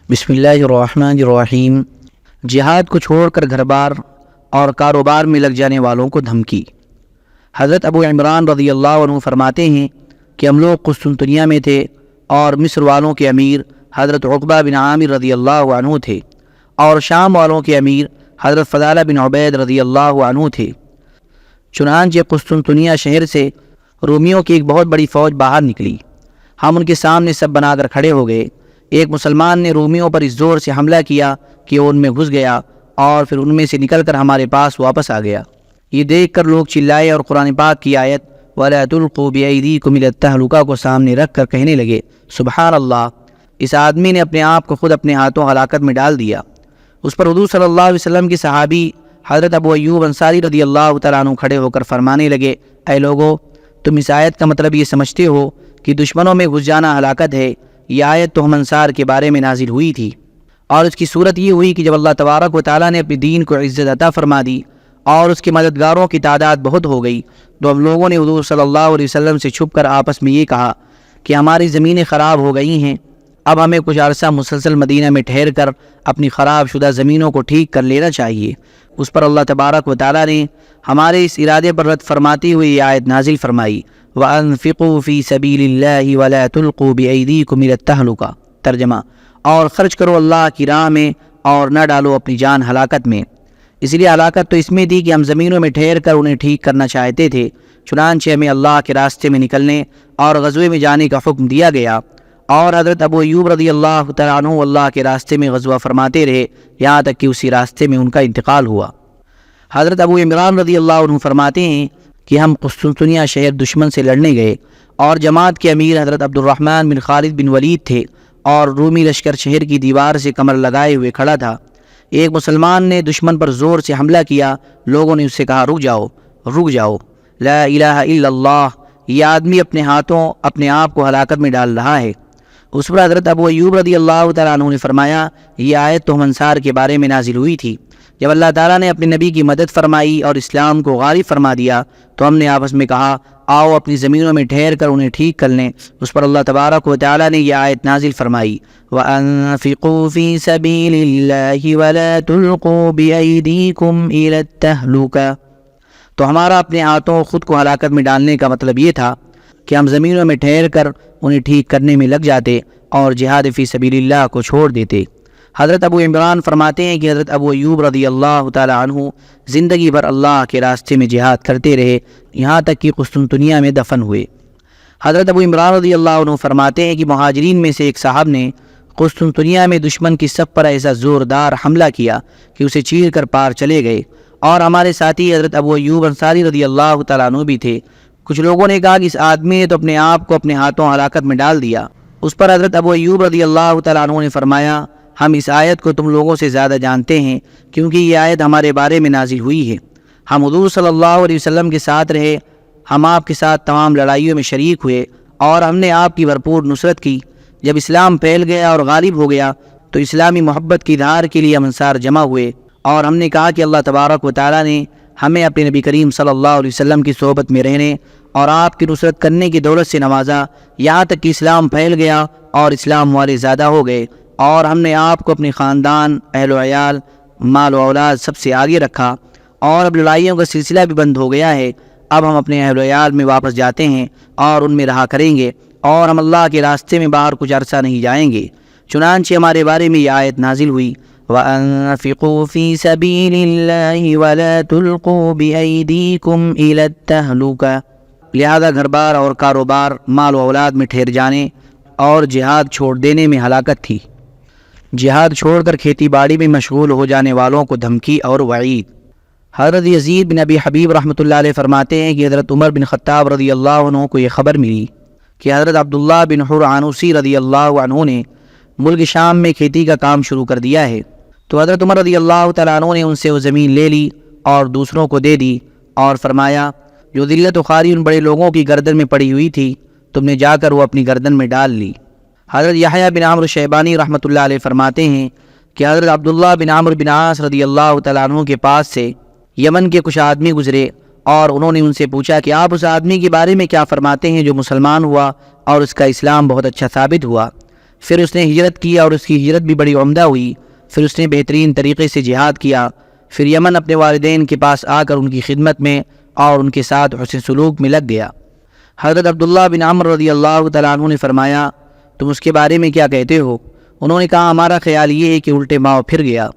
بسم اللہ الرحمن الرحیم۔ جہاد کو چھوڑ کر گھر بار اور کاروبار میں لگ جانے والوں کو دھمکی۔ حضرت ابو عمران رضی اللہ عنہ فرماتے ہیں کہ ہم لوگ قسطنطنیہ میں تھے اور مصر والوں کے امیر حضرت عقبہ بن عامر رضی اللہ عنہ تھے اور شام والوں کے امیر حضرت فضالہ بن عبید رضی اللہ عنہ تھے۔ چنانچہ قسطنطنیہ شہر سے رومیوں کی ایک بہت بڑی فوج باہر نکلی۔ ہم ان کے سامنے سب بنا کر کھڑے ہو گئے۔ ایک مسلمان نے رومیوں پر اس زور سے حملہ کیا کہ وہ ان میں گھس گیا اور پھر ان میں سے نکل کر ہمارے پاس واپس آ گیا۔ یہ دیکھ کر لوگ چلائے اور قرآن پاک کی آیت وَلَا تُلْقُوا بِأَيْدِيكُمْ إِلَى التَّهْلُكَةِ کو سامنے رکھ کر کہنے لگے سبحان اللہ، اس آدمی نے اپنے آپ کو خود اپنے ہاتھوں ہلاکت میں ڈال دیا۔ اس پر حضور صلی اللہ علیہ وسلم کے صحابی حضرت ابو ایوب انصاری رضی اللہ تعالیٰ عنہ کھڑے ہو کر فرمانے لگے اے لوگو، تم اس آیت کا مطلب یہ سمجھتے ہو کہ دشمنوں میں گھس جانا ہلاکت ہے؟ یہ آیت تو ہم انصار کے بارے میں نازل ہوئی تھی، اور اس کی صورت یہ ہوئی کہ جب اللہ تبارک و تعالیٰ نے اپنے دین کو عزت عطا فرما دی اور اس کے مددگاروں کی تعداد بہت ہو گئی، تو ہم لوگوں نے حضور صلی اللہ علیہ وسلم سے چھپ کر آپس میں یہ کہا کہ ہماری زمینیں خراب ہو گئی ہیں، اب ہمیں کچھ عرصہ مسلسل مدینہ میں ٹھہر کر اپنی خراب شدہ زمینوں کو ٹھیک کر لینا چاہیے۔ اس پر اللہ تبارک و تعالیٰ نے ہمارے اس ارادے پر رد فرماتے ہوئے یہ آیت نازل فرمائی وَأَنفِقُوا فِي سَبِيلِ اللَّهِ وَلَا تُلْقُوا بِأَيْدِيكُمْ إِلَى التَّهْلُكَةِ ترجمہ، اور خرچ کرو اللہ کی راہ میں اور نہ ڈالو اپنی جان ہلاکت میں۔ اس لیے ہلاکت تو اس میں تھی کہ ہم زمینوں میں ٹھہر کر انہیں ٹھیک کرنا چاہتے تھے، چنانچہ ہمیں اللہ کے راستے میں نکلنے اور غزوے میں جانے کا حکم دیا گیا، اور حضرت ابو ایوب رضی اللہ تعالیٰ عنہ اللہ کے راستے میں غزوہ فرماتے رہے یہاں تک کہ اسی راستے میں ان کا انتقال ہوا۔ حضرت ابو عمران رضی اللہ عنہ فرماتے ہیں کہ ہم قسطنطنیہ شہر دشمن سے لڑنے گئے اور جماعت کے امیر حضرت عبد الرحمن بن خالد بن ولید تھے اور رومی لشکر شہر کی دیوار سے کمر لگائے ہوئے کھڑا تھا۔ ایک مسلمان نے دشمن پر زور سے حملہ کیا، لوگوں نے اس سے کہا رک جاؤ، لا الہ الا اللہ، یہ آدمی اپنے ہاتھوں اپنے آپ کو ہلاکت میں ڈال رہا ہے۔ اس پر حضرت ابو ایوب رضی اللہ تعالیٰ عنہ نے فرمایا یہ آیت تو ہم انصار کے بارے میں نازل ہوئی تھی، جب اللہ تعالیٰ نے اپنے نبی کی مدد فرمائی اور اسلام کو غالب فرما دیا تو ہم نے آپس میں کہا آؤ اپنی زمینوں میں ٹھہر کر انہیں ٹھیک کر لیں۔ اس پر اللہ تبارک و تعالیٰ نے یہ آیت نازل فرمائی وَأَنفِقُوا فِي سَبِيلِ اللَّهِ وَلَا تُلْقُوا بِأَيْدِيكُمْ إِلَى التَّهْلُكَةِ تو ہمارا اپنے ہاتھوں خود کو ہلاکت میں ڈالنے کا مطلب یہ تھا کہ ہم زمینوں میں ٹھہر کر انہیں ٹھیک کرنے میں لگ جاتے اور جہاد فی سبیل اللہ کو چھوڑ دیتے۔ حضرت ابو عمران فرماتے ہیں کہ حضرت ابو ایوب رضی اللہ تعالی عنہ زندگی بھر اللہ کے راستے میں جہاد کرتے رہے یہاں تک کہ قسطنطنیہ میں دفن ہوئے۔ حضرت ابو عمران رضی اللہ عنہ فرماتے ہیں کہ مہاجرین میں سے ایک صاحب نے قسطنطنیہ میں دشمن کی صف پر ایسا زوردار حملہ کیا کہ اسے چیر کر پار چلے گئے، اور ہمارے ساتھی حضرت ابو ایوب انصاری رضی اللہ تعالیٰ عنہ بھی تھے۔ کچھ لوگوں نے کہا کہ اس آدمی نے تو اپنے آپ کو اپنے ہاتھوں ہلاکت میں ڈال دیا۔ اس پر حضرت ابو ایوب رضی اللہ تعالیٰ عنہ نے فرمایا ہم اس آیت کو تم لوگوں سے زیادہ جانتے ہیں، کیونکہ یہ آیت ہمارے بارے میں نازل ہوئی ہے۔ ہم حضور صلی اللہ علیہ وسلم کے ساتھ رہے، ہم آپ کے ساتھ تمام لڑائیوں میں شریک ہوئے اور ہم نے آپ کی بھرپور نصرت کی۔ جب اسلام پھیل گیا اور غالب ہو گیا تو اسلامی محبت کی اظہار کے لیے ہم انصار جمع ہوئے اور ہم نے کہا کہ اللہ تبارک و تعالیٰ نے ہمیں اپنے نبی کریم صلی اللہ علیہ وسلم کی صحبت میں رہنے اور آپ کی نصرت کرنے کی دولت سے نوازا، یہاں تک کہ اسلام پھیل گیا اور اسلام والے زیادہ ہو گئے، اور ہم نے آپ کو اپنے خاندان، اہل و عیال، مال و اولاد سب سے آگے رکھا، اور اب لڑائیوں کا سلسلہ بھی بند ہو گیا ہے۔ اب ہم اپنے اہل و عیال میں واپس جاتے ہیں اور ان میں رہا کریں گے، اور ہم اللہ کے راستے میں باہر کچھ عرصہ نہیں جائیں گے۔ چنانچہ ہمارے بارے میں یہ آیت نازل ہوئی وَأَنفِقُوا فِي سَبِيلِ اللَّهِ وَلَا تُلْقُوا بِأَيْدِيكُمْ إِلَى التَّهْلُكَةِ لہذا گھر بار اور کاروبار، مال و اولاد میں ٹھہر جانے اور جہاد چھوڑ دینے میں ہلاکت تھی۔ جہاد چھوڑ کر کھیتی باڑی میں مشغول ہو جانے والوں کو دھمکی اور وعید۔ حضرت یزید بن ابی حبیب رحمۃ اللہ علیہ فرماتے ہیں کہ حضرت عمر بن خطاب رضی اللہ عنہ کو یہ خبر ملی کہ حضرت عبداللہ بن حر عنوسی رضی اللہ عنہ نے ملک شام میں کھیتی کا کام شروع کر دیا ہے، تو حضرت عمر رضی اللہ تعالیٰ عنہ نے ان سے وہ زمین لے لی اور دوسروں کو دے دی، اور فرمایا جو ذلت و خواری ان بڑے لوگوں کی گردن میں پڑی ہوئی تھی تم نے جا کر وہ اپنی گردن میں ڈال لی۔ حضرت یحییٰ بن عمرو شیبانی رحمۃ اللہ علیہ فرماتے ہیں کہ حضرت عبداللہ بن عمرو بن عاص رضی اللہ تعالیٰ عنہ کے پاس سے یمن کے کچھ آدمی گزرے اور انہوں نے ان سے پوچھا کہ آپ اس آدمی کے بارے میں کیا فرماتے ہیں جو مسلمان ہوا اور اس کا اسلام بہت اچھا ثابت ہوا؟ پھر اس نے ہجرت کی اور اس کی ہجرت بھی بڑی عمدہ ہوئی۔ پھر اس نے بہترین طریقے سے جہاد کیا۔ پھر یمن اپنے والدین کے پاس آ کر ان کی خدمت میں اور ان کے ساتھ حسن سلوک میں لگ گیا۔ حضرت عبداللہ بن عمر رضی اللہ تعالیٰ عنہ نے فرمایا، تم اس کے بارے میں کیا کہتے ہو؟ انہوں نے کہا، ہمارا خیال یہ ہے کہ الٹے پاؤں پھر گیا۔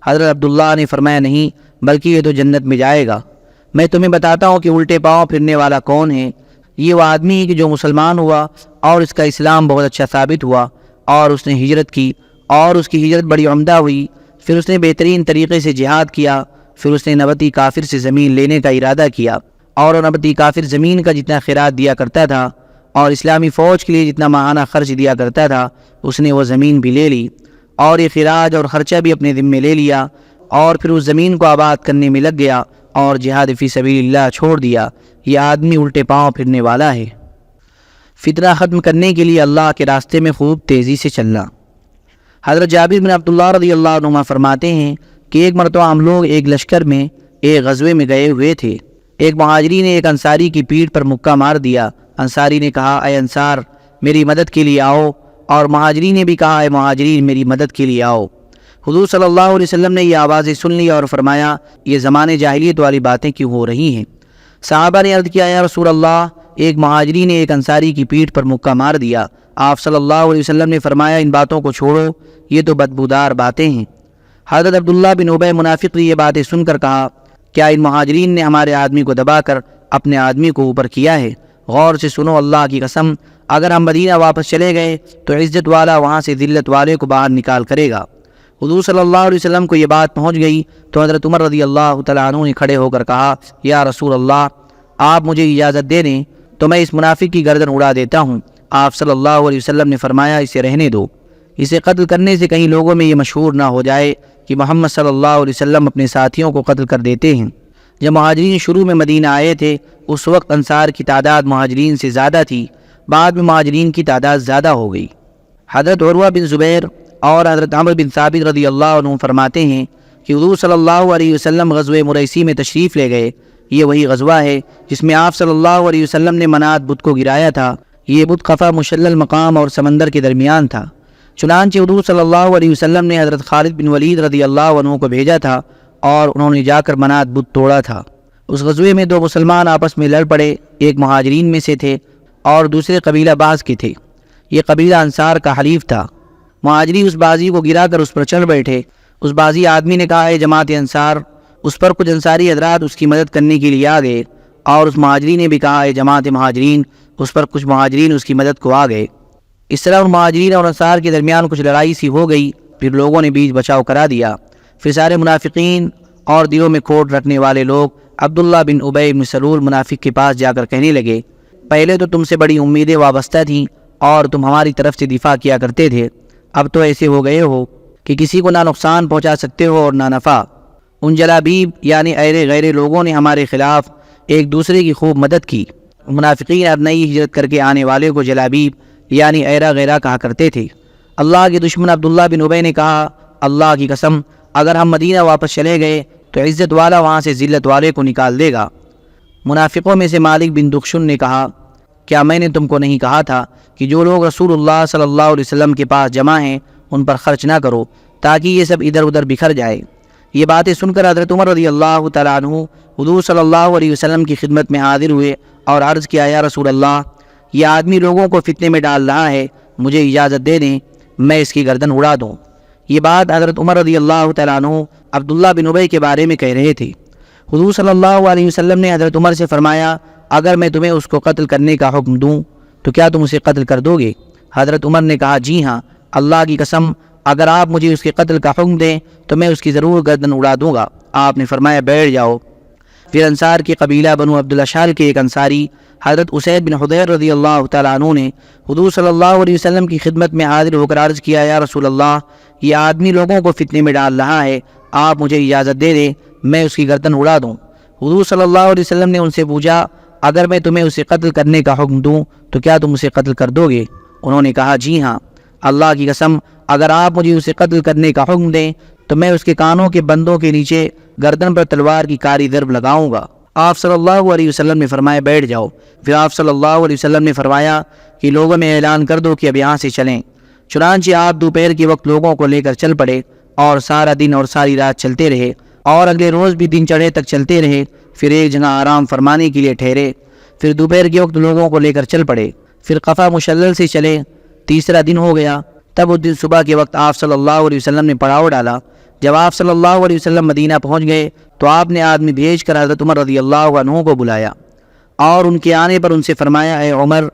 حضرت عبداللہ نے فرمایا، نہیں، بلکہ یہ تو جنت میں جائے گا۔ میں تمہیں بتاتا ہوں کہ الٹے پاؤں پھرنے والا کون ہے۔ یہ وہ آدمی ہے کہ جو مسلمان ہوا اور اس کا اسلام بہت اچھا ثابت ہوا اور اس نے ہجرت کی اور اس کی ہجرت بڑی عمدہ ہوئی۔ پھر اس نے بہترین طریقے سے جہاد کیا۔ پھر اس نے 90 کافر سے زمین لینے کا ارادہ کیا اور 90 کافر زمین کا جتنا خیرات دیا کرتا تھا اور اسلامی فوج کے لیے جتنا ماہانہ خرچ دیا کرتا تھا، اس نے وہ زمین بھی لے لی اور یہ خراج اور خرچہ بھی اپنے ذمے لے لیا، اور پھر اس زمین کو آباد کرنے میں لگ گیا اور جہاد فی سبیل اللہ چھوڑ دیا۔ یہ آدمی الٹے پاؤں پھرنے والا ہے۔ فتنہ ختم کرنے کے لیے اللہ کے راستے میں خوب تیزی سے چلنا۔ حضرت جابر بن عبداللہ رضی اللہ عنہ فرماتے ہیں کہ ایک مرتبہ ہم لوگ ایک لشکر میں ایک غزوے میں گئے ہوئے تھے۔ ایک مہاجری نے ایک انصاری کی پیٹھ پر مکہ مار دیا۔ انصاری نے کہا، اے انصار، میری مدد کے لیے آؤ، اور مہاجری نے بھی کہا، اے مہاجرین، میری مدد کے لیے آؤ۔ حضور صلی اللہ علیہ وسلم نے یہ آوازیں سن لی اور فرمایا، یہ زمانے جاہلیت والی باتیں کیوں ہو رہی ہیں؟ صحابہ نے عرض کیا، یا رسول اللہ، ایک مہاجری نے ایک انصاری کی پیٹھ پر مکہ مار دیا۔ آپ صلی اللہ علیہ وسلم نے فرمایا، ان باتوں کو چھوڑو، یہ تو بدبودار باتیں ہیں۔ حضرت عبداللہ بن ابی منافق نے یہ باتیں سن کر کہا، کیا ان مہاجرین نے ہمارے آدمی کو دبا کر اپنے آدمی کو اوپر کیا ہے؟ غور سے سنو، اللہ کی قسم، اگر ہم مدینہ واپس چلے گئے تو عزت والا وہاں سے ذلت والے کو باہر نکال کرے گا۔ حضور صلی اللہ علیہ وسلم کو یہ بات پہنچ گئی تو حضرت عمر رضی اللہ تعالیٰ عنہ نے کھڑے ہو کر کہا، یا رسول اللہ، آپ مجھے اجازت دے دیں تو میں اس منافق کی گردن اڑا دیتا ہوں۔ آپ صلی اللہ علیہ وسلم نے فرمایا، اسے رہنے دو، اسے قتل کرنے سے کہیں لوگوں میں یہ مشہور نہ ہو جائے کہ محمد صلی اللہ علیہ وسلم اپنے ساتھیوں کو قتل کر دیتے ہیں۔ جب مہاجرین شروع میں مدینہ آئے تھے، اس وقت انصار کی تعداد مہاجرین سے زیادہ تھی، بعد میں مہاجرین کی تعداد زیادہ ہو گئی۔ حضرت عروہ بن زبیر اور حضرت عمرو بن ثابت رضی اللہ عنہ فرماتے ہیں کہ حضور صلی اللہ علیہ وسلم غزوہ مریسی میں تشریف لے گئے۔ یہ وہی غزوہ ہے جس میں آپ صلی اللہ علیہ وسلم نے منات بت کو گرایا تھا۔ یہ بت قفا مشلل مقام اور سمندر کے درمیان تھا۔ چنانچہ حضور صلی اللہ علیہ وسلم نے حضرت خالد بن ولید رضی اللہ عنہ کو بھیجا تھا اور انہوں نے جا کر منات بت توڑا تھا۔ اس غزوے میں دو مسلمان آپس میں لڑ پڑے، ایک مہاجرین میں سے تھے اور دوسرے قبیلہ باز کے تھے۔ یہ قبیلہ انصار کا حلیف تھا۔ مہاجری اس بازی کو گرا کر اس پر چڑھ بیٹھے۔ اس بازی آدمی نے کہا، اے جماعت انصار، اس پر کچھ انصاری حضرات اس کی مدد کرنے کے لیے آ گئے، اور اس مہاجری نے بھی کہا، اے جماعت مہاجرین، اس پر کچھ مہاجرین اس کی مدد کو آ گئے۔ اس طرح ان مہاجرین اور انصار کے درمیان کچھ لڑائی سی ہو گئی، پھر لوگوں نے بیچ بچاؤ کرا دیا۔ پھر سارے منافقین اور دلوں میں کھوٹ رکھنے والے لوگ عبداللہ بن ابی بن سلول منافق کے پاس جا کر کہنے لگے، پہلے تو تم سے بڑی امیدیں وابستہ تھیں اور تم ہماری طرف سے دفاع کیا کرتے تھے، اب تو ایسے ہو گئے ہو کہ کسی کو نہ نقصان پہنچا سکتے ہو اور نہ نفع۔ ان جلابیب یعنی ایرے غیرے لوگوں نے ہمارے خلاف ایک دوسرے کی خوب مدد کی۔ منافقین اب نئی ہجرت کر کے آنے والے کو جلابیب یعنی ایرا غیرہ کہا کرتے تھے۔ اللہ کے دشمن عبداللہ بن ابی نے کہا، اللہ کی قسم، اگر ہم مدینہ واپس چلے گئے تو عزت والا وہاں سے ذلت والے کو نکال دے گا۔ منافقوں میں سے مالک بن دخشن نے کہا، کیا میں نے تم کو نہیں کہا تھا کہ جو لوگ رسول اللہ صلی اللہ علیہ وسلم کے پاس جمع ہیں ان پر خرچ نہ کرو تاکہ یہ سب ادھر ادھر بکھر جائے۔ یہ باتیں سن کر حضرت عمر رضی اللہ تعالیٰ عنہ حضور صلی اللہ علیہ وسلم کی خدمت میں حاضر ہوئے اور عرض کیا، یا رسول اللہ، یہ آدمی لوگوں کو فتنے میں ڈال رہا ہے، مجھے اجازت دے دیں میں اس کی گردن اڑا دوں۔ یہ بات حضرت عمر رضی اللہ تعالیٰ عنہ عبداللہ بن ابی کے بارے میں کہہ رہے تھے۔ حضور صلی اللہ علیہ وسلم نے حضرت عمر سے فرمایا، اگر میں تمہیں اس کو قتل کرنے کا حکم دوں تو کیا تم اسے قتل کر دو گے؟ حضرت عمر نے کہا، جی ہاں، اللہ کی قسم، اگر آپ مجھے اس کے قتل کا حکم دیں تو میں اس کی ضرور گردن اڑا دوں گا۔ آپ نے فرمایا، بیٹھ جاؤ۔ پھر انصار کے قبیلہ بنو عبد الاشال کے ایک انصاری حضرت اسید بن حضیر رضی اللہ تعالیٰ عنہ نے حضور صلی اللہ علیہ وسلم کی خدمت میں حاضر ہو کر عرض کیا، یا رسول اللہ، یہ آدمی لوگوں کو فتنے میں ڈال رہا ہے، آپ مجھے اجازت دے دیں میں اس کی گردن اڑا دوں۔ حضور صلی اللہ علیہ وسلم نے ان سے پوچھا، اگر میں تمہیں اسے قتل کرنے کا حکم دوں تو کیا تم اسے قتل کر دو گے؟ انہوں نے کہا، جی ہاں، اللہ کی قسم، اگر آپ مجھے اسے قتل کرنے کا حکم دیں تو میں اس کے کانوں کے بندوں کے نیچے گردن پر تلوار کی کاری ضرب لگاؤں گا۔ آپ صلی اللہ علیہ وسلم نے فرمایا، بیٹھ جاؤ۔ پھر آپ صلی اللہ علیہ وسلم نے فرمایا کہ لوگوں میں اعلان کر دو کہ اب یہاں سے چلیں۔ چنانچہ آپ دوپہر کے وقت لوگوں کو لے کر چل پڑے اور سارا دن اور ساری رات چلتے رہے اور اگلے روز بھی دن چڑھے تک چلتے رہے، پھر ایک جگہ آرام فرمانے کے لیے ٹھہرے، پھر دوپہر کے وقت لوگوں کو لے کر چل پڑے، پھر قفا مشلل سے چلے، تیسرا دن ہو گیا، تب اس دن صبح کے وقت آپ صلی اللہ علیہ وسلم نے پڑاؤ ڈالا۔ جب آپ صلی اللہ علیہ وسلم مدینہ پہنچ گئے تو آپ نے آدمی بھیج کر حضرت عمر رضی اللہ عنہ کو بلایا اور ان کے آنے پر ان سے فرمایا، اے عمر،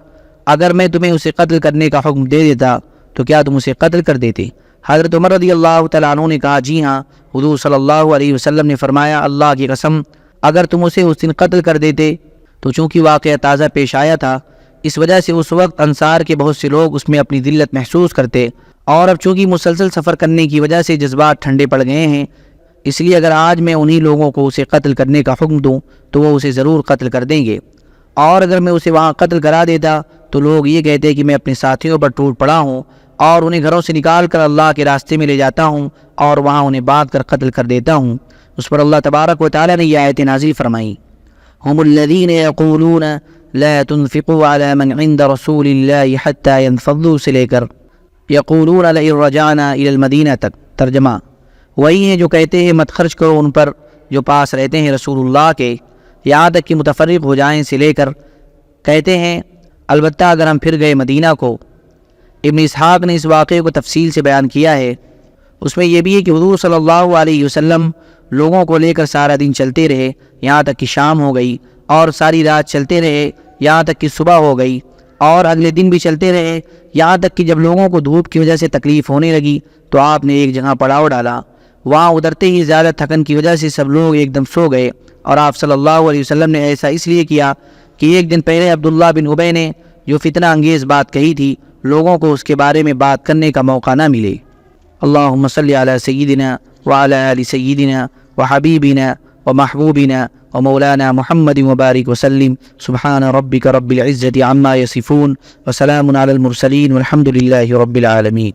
اگر میں تمہیں اسے قتل کرنے کا حکم دے دیتا تو کیا تم اسے قتل کر دیتے؟ حضرت عمر رضی اللہ تعالیٰ عنہ نے کہا، جی ہاں، حضور صلی اللہ علیہ وسلم نے فرمایا، اللہ کی قسم اگر تم اسے اس دن قتل کر دیتے تو چونکہ واقعہ تازہ پیش آیا تھا، اس وجہ سے اس وقت انصار کے بہت سے لوگ اس میں اپنی ذلت محسوس کرتے، اور اب چونکہ مسلسل سفر کرنے کی وجہ سے جذبات ٹھنڈے پڑ گئے ہیں، اس لیے اگر آج میں انہی لوگوں کو اسے قتل کرنے کا حکم دوں تو وہ اسے ضرور قتل کر دیں گے، اور اگر میں اسے وہاں قتل کرا دیتا تو لوگ یہ کہتے کہ میں اپنے ساتھیوں پر ٹوٹ پڑا ہوں اور انہیں گھروں سے نکال کر اللہ کے راستے میں لے جاتا ہوں اور وہاں انہیں باندھ کر قتل کر دیتا ہوں۔ اس پر اللہ تبارک و تعالی نے یہ آیت نازل فرمائی، ہم الذین یقولون لا تنفقوا على من عند رسول اللہ حتی ينفضوا سے لے کر یقولون لئن رجعنا الى المدینہ تک۔ ترجمہ، وہی ہیں جو کہتے ہیں مت خرچ کرو ان پر جو پاس رہتے ہیں رسول اللہ کے یہاں تک کہ متفرق ہو جائیں سے لے کر کہتے ہیں البتہ اگر ہم پھر گئے مدینہ کو۔ ابن اسحاق نے اس واقعے کو تفصیل سے بیان کیا ہے، اس میں یہ بھی ہے کہ حضور صلی اللہ علیہ وسلم لوگوں کو لے کر سارا دن چلتے رہے یہاں تک کہ شام ہو گئی، اور ساری رات چلتے رہے یہاں تک کہ صبح ہو گئی، اور اگلے دن بھی چلتے رہے یہاں تک کہ جب لوگوں کو دھوپ کی وجہ سے تکلیف ہونے لگی تو آپ نے ایک جگہ پڑاؤ ڈالا۔ وہاں اترتے ہی زیادہ تھکن کی وجہ سے سب لوگ ایک دم سو گئے، اور آپ صلی اللہ علیہ وسلم نے ایسا اس لیے کیا کہ ایک دن پہلے عبداللہ بن ابی نے جو فتنہ انگیز بات کہی تھی لوگوں کو اس کے بارے میں بات کرنے کا موقع نہ ملے۔ اللہم صلی علی سیدنا وعلی آل سیدنا وحبیبنا ومحبوبنا ومولانا محمد وبارک وسلم۔ سبحان ربک رب العزت عما یصفون وسلام علی المرسلین والحمد للہ رب العالمین۔